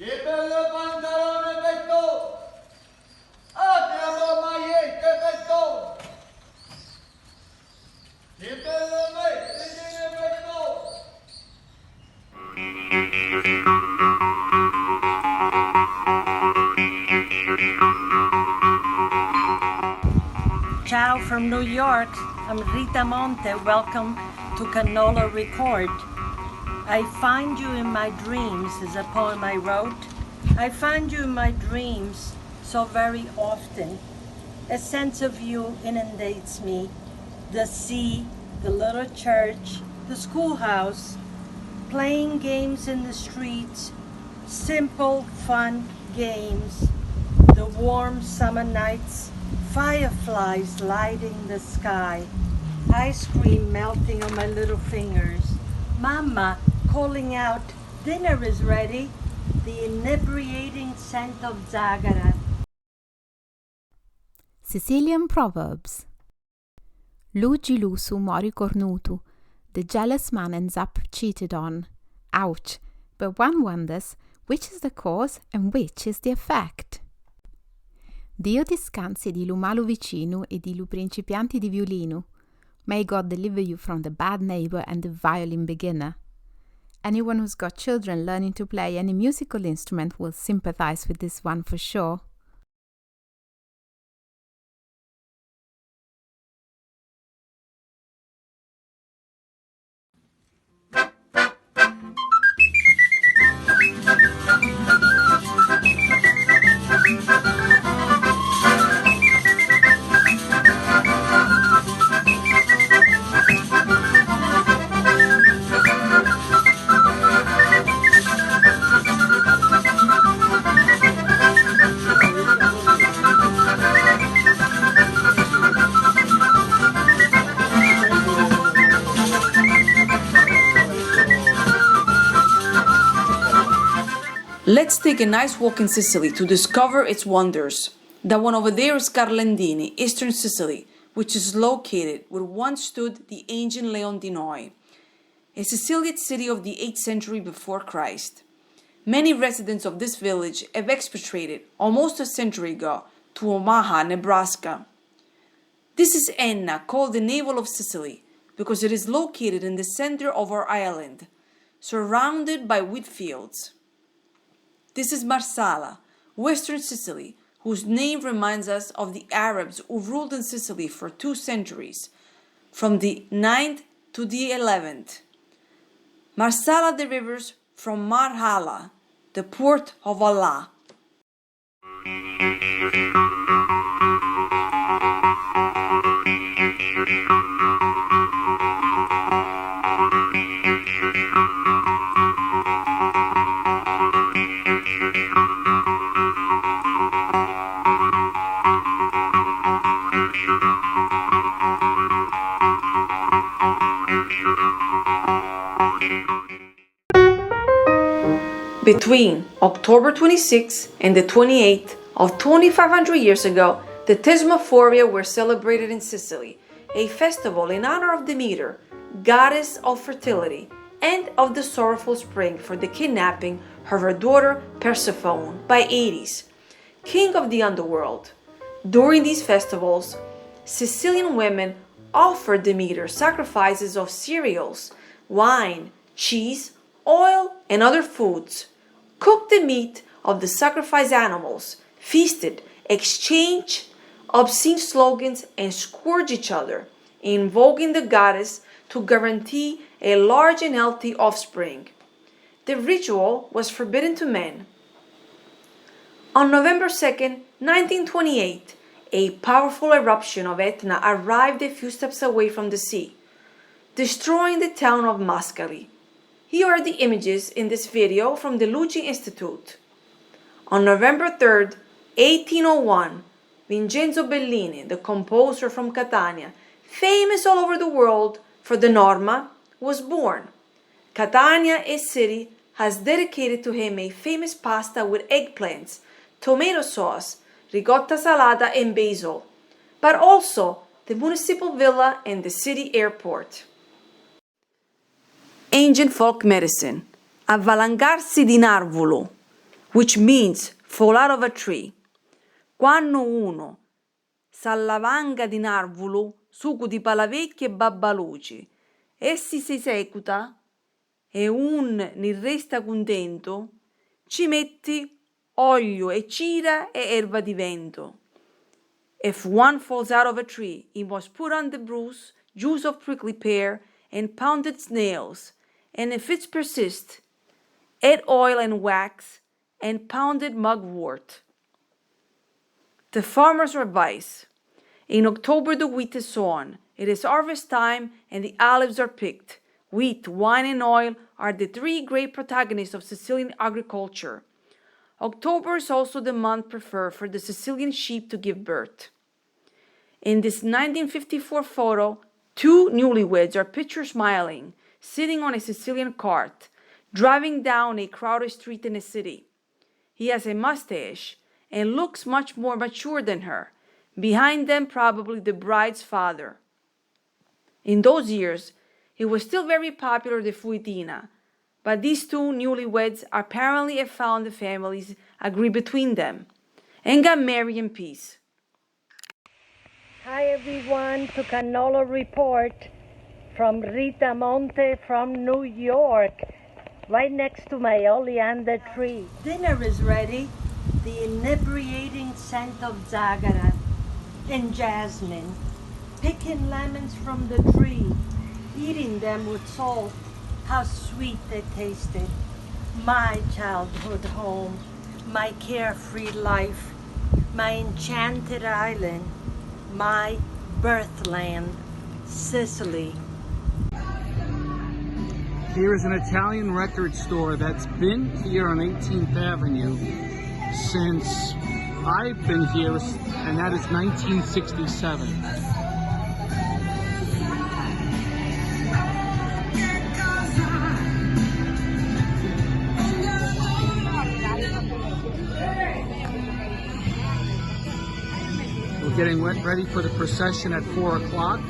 bello pantalone petto! Abbiamo magliette petto! Che bello mettine petto! Ciao from New York. I'm Rita Monte. Welcome to Cannolo Record. I find you in my dreams is a poem I wrote. I find you in my dreams so very often. A sense of you inundates me. The sea, the little church, the schoolhouse, playing games in the streets, simple, fun games, the warm summer nights, fireflies lighting the sky, ice cream melting on my little fingers, Mama calling out, dinner is ready, the inebriating scent of zagara. Sicilian Proverbs. Lu gelosu mori cornutu, the jealous man ends up cheated on. Ouch! But one wonders which is the cause and which is the effect. Dio discansi di lu malo vicino e di lu principianti di violino. May God deliver you from the bad neighbor and the violin beginner. Anyone who's got children learning to play any musical instrument will sympathize with this one for sure. Let's take a nice walk in Sicily to discover its wonders. That one over there is Splendid, eastern Sicily, which is located where once stood the ancient Leon di Noi, a Sicilian city of the 8th century before Christ. Many residents of this village have expatriated almost a century ago to Omaha, Nebraska. This is Enna, called the navel of Sicily, because it is located in the center of our island, surrounded by wheat fields. This is Marsala, western Sicily, whose name reminds us of the Arabs who ruled in Sicily for 2 centuries, from the 9th to the 11th. Marsala derives from Marhala, the port of Allah. Between October 26th and the 28th of 2500 years ago, the Thesmophoria were celebrated in Sicily, a festival in honor of Demeter, goddess of fertility, and of the sorrowful spring for the kidnapping of her daughter Persephone by Hades, king of the underworld. During these festivals, Sicilian women offered Demeter sacrifices of cereals, wine, cheese, oil, and other foods, cooked the meat of the sacrificed animals, feasted, exchanged obscene slogans, and scourged each other, invoking the goddess to guarantee a large and healthy offspring. The ritual was forbidden to men. On November 2nd, 1928, a powerful eruption of Etna arrived a few steps away from the sea, destroying the town of Mascali. Here are the images in this video from the Luci Institute. On November 3rd, 1801, Vincenzo Bellini, the composer from Catania, famous all over the world for the Norma, was born. Catania, a city, has dedicated to him a famous pasta with eggplants, tomato sauce, ricotta salata, and basil, but also the municipal villa and the city airport. Ancient folk medicine, avvalangarsi di narvulu, which means fall out of a tree. Quando uno s'allavanga di narvulu, succo di palavecchi e babbaluci, e si esecuta, e un ne resta contento, ci metti olio e cira e erba di vento. If one falls out of a tree, he must put on the juice of prickly pear and pounded snails, and if it persists, add oil and wax and pounded mugwort. The farmer's advice. In October the wheat is sown. It is harvest time and the olives are picked. Wheat, wine, and oil are the three great protagonists of Sicilian agriculture. October is also the month preferred for the Sicilian sheep to give birth. In this 1954 photo, two newlyweds are pictured smiling, sitting on a Sicilian cart, driving down a crowded street in a city. He has a mustache and looks much more mature than her. Behind them, probably the bride's father. In those years, it was still very popular, the fuitina, but these two newlyweds apparently have found the families agree between them and got married in peace. Hi everyone, to Cannolo report from Rita Monte from New York, right next to my oleander tree. Dinner is ready. The inebriating scent of zagara and jasmine, picking lemons from the tree, eating them with salt. How sweet they tasted. My childhood home, my carefree life, my enchanted island, my birthland, Sicily. Here is an Italian record store that's been here on 18th Avenue since I've been here, and that is 1967. We're getting ready for the procession at 4 o'clock.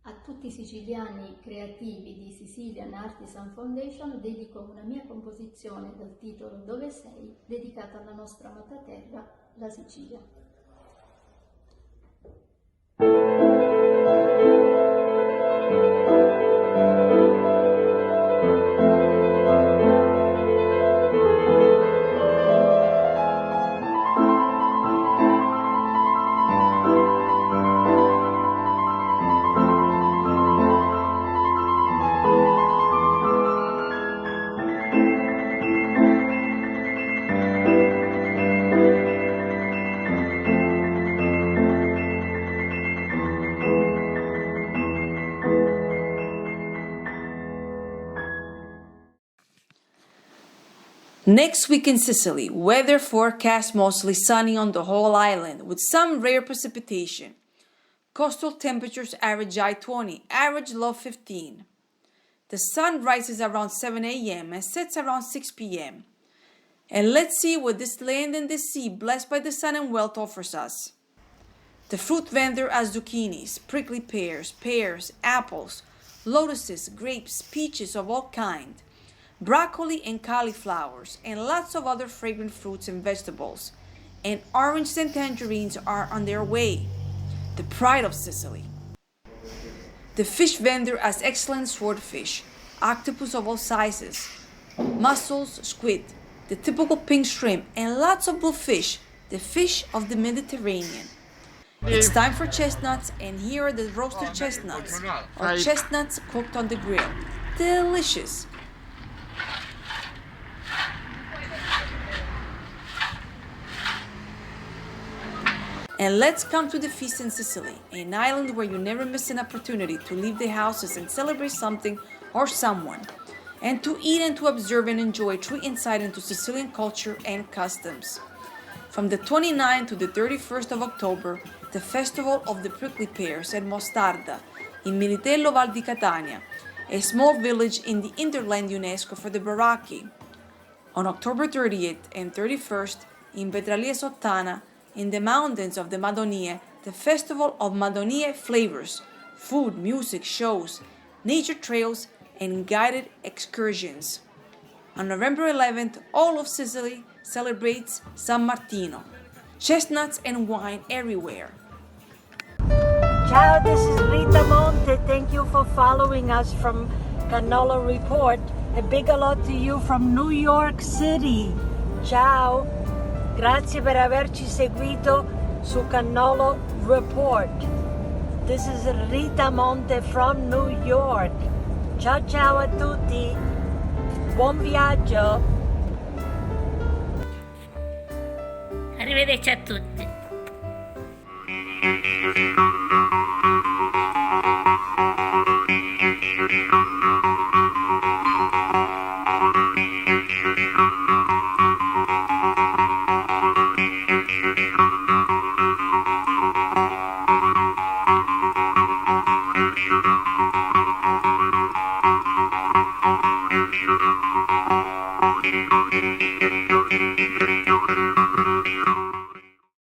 A tutti i siciliani creativi di Sicilian Artisan Foundation dedico una mia composizione dal titolo Dove sei, dedicata alla nostra amata terra, la Sicilia. Next week in Sicily, weather forecast mostly sunny on the whole island with some rare precipitation. Coastal temperatures average high 20, average low 15. The sun rises around 7 a.m. and sets around 6 p.m. And let's see what this land and this sea blessed by the sun and wealth offers us. The fruit vendor has zucchinis, prickly pears, apples, lotuses, grapes, peaches of all kinds, broccoli and cauliflowers, and lots of other fragrant fruits and vegetables. And oranges and tangerines are on their way. the pride of Sicily. The fish vendor has excellent swordfish, octopus of all sizes, mussels, squid, the typical pink shrimp, and lots of bluefish, the fish of the Mediterranean. It's time for chestnuts, and here are the roasted chestnuts, or chestnuts cooked on the grill. Delicious! And let's come to the feast in Sicily, an island where you never miss an opportunity to leave the houses and celebrate something or someone, and to eat and to observe and enjoy true insight into Sicilian culture and customs. From the 29th to the 31st of October, the Festival of the Prickly Pears at Mostarda in Militello Val di Catania, a small village in the Interland UNESCO for the Baracchi. On October 30th and 31st, in Petralia Sottana, in the mountains of the Madonie, the Festival of Madonie flavors, food, music, shows, nature trails, and guided excursions. On November 11th, all of Sicily celebrates San Martino. Chestnuts and wine everywhere. Ciao, this is Rita Monte. Thank you for following us from Cannolo Report. A big hello to you from New York City. Ciao. Grazie per averci seguito su Cannolo Report. This is Rita Monte from New York. Ciao ciao a tutti. Buon viaggio. Arrivederci a tutti. Thank you.